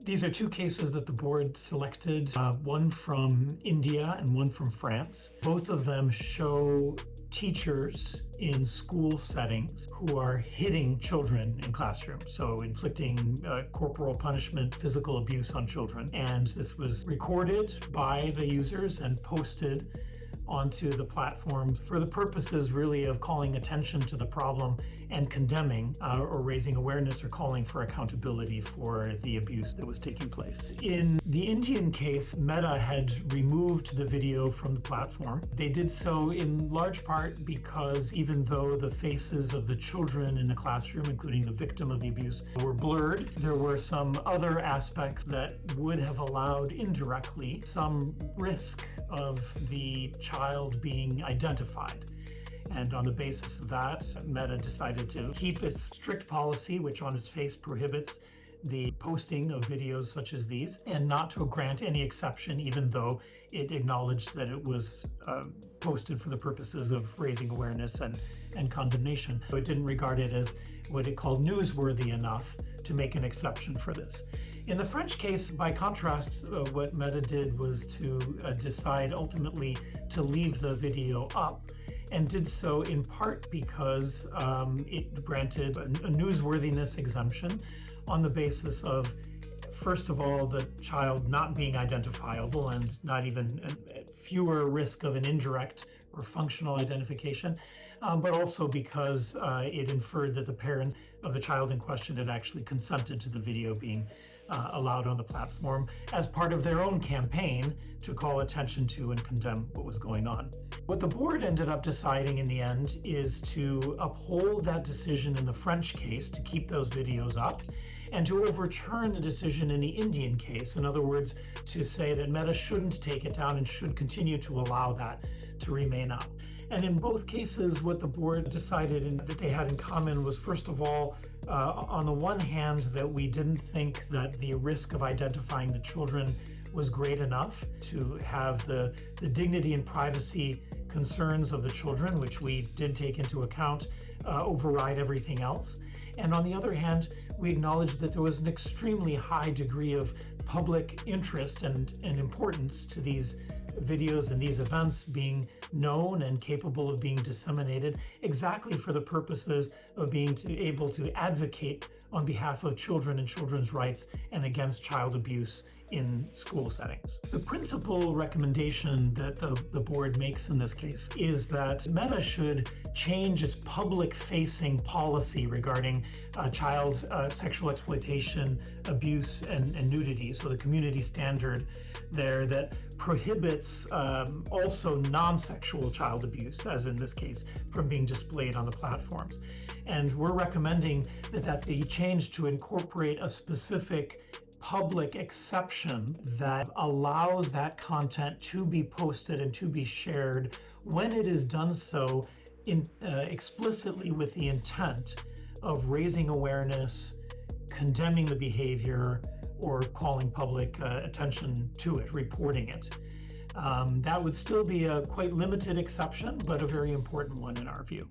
These are two cases that the board selected, one from India and one from France. Both of them show teachers in school settings who are hitting children in classrooms, so inflicting corporal punishment, physical abuse on children. And this was recorded by the users and posted onto the platform for the purposes really of calling attention to the problem and condemning or raising awareness or calling for accountability for the abuse that was taking place. In the Indian case, Meta had removed the video from the platform. They did so in large part because even though the faces of the children in the classroom, including the victim of the abuse, were blurred, there were some other aspects that would have allowed indirectly some risk of the child being identified. And on the basis of that, Meta decided to keep its strict policy, which on its face prohibits the posting of videos such as these, and not to grant any exception, even though it acknowledged that it was posted for the purposes of raising awareness and condemnation. So it didn't regard it as what it called newsworthy enough to make an exception for this. In the French case, by contrast, what Meta did was to decide ultimately to leave the video up, and did so in part because it granted a newsworthiness exemption on the basis of, first of all, the child not being identifiable and not even fewer risk of an indirect or functional identification, but also because it inferred that the parent of the child in question had actually consented to the video being allowed on the platform as part of their own campaign to call attention to and condemn what was going on. What the board ended up deciding in the end is to uphold that decision in the French case to keep those videos up, and to overturn the decision in the Indian case. In other words, to say that Meta shouldn't take it down and should continue to allow that to remain up. And in both cases, what the board decided that they had in common was, first of all, on the one hand, that we didn't think that the risk of identifying the children was great enough to have the dignity and privacy concerns of the children, which we did take into account, override everything else. And on the other hand, we acknowledged that there was an extremely high degree of public interest and importance to these videos and these events being known and capable of being disseminated exactly for the purposes of being able to advocate on behalf of children and children's rights and against child abuse in school settings. The principal recommendation that the board makes in this case is that Meta should change its public-facing policy regarding child sexual exploitation, abuse, and nudity. So the community standard there that prohibits also non-sexual child abuse, as in this case, from being displayed on the platforms. And we're recommending that that be changed to incorporate a specific public exception that allows that content to be posted and to be shared when it is done so explicitly with the intent of raising awareness, condemning the behavior, or calling public attention to it, reporting it. That would still be a quite limited exception, but a very important one in our view.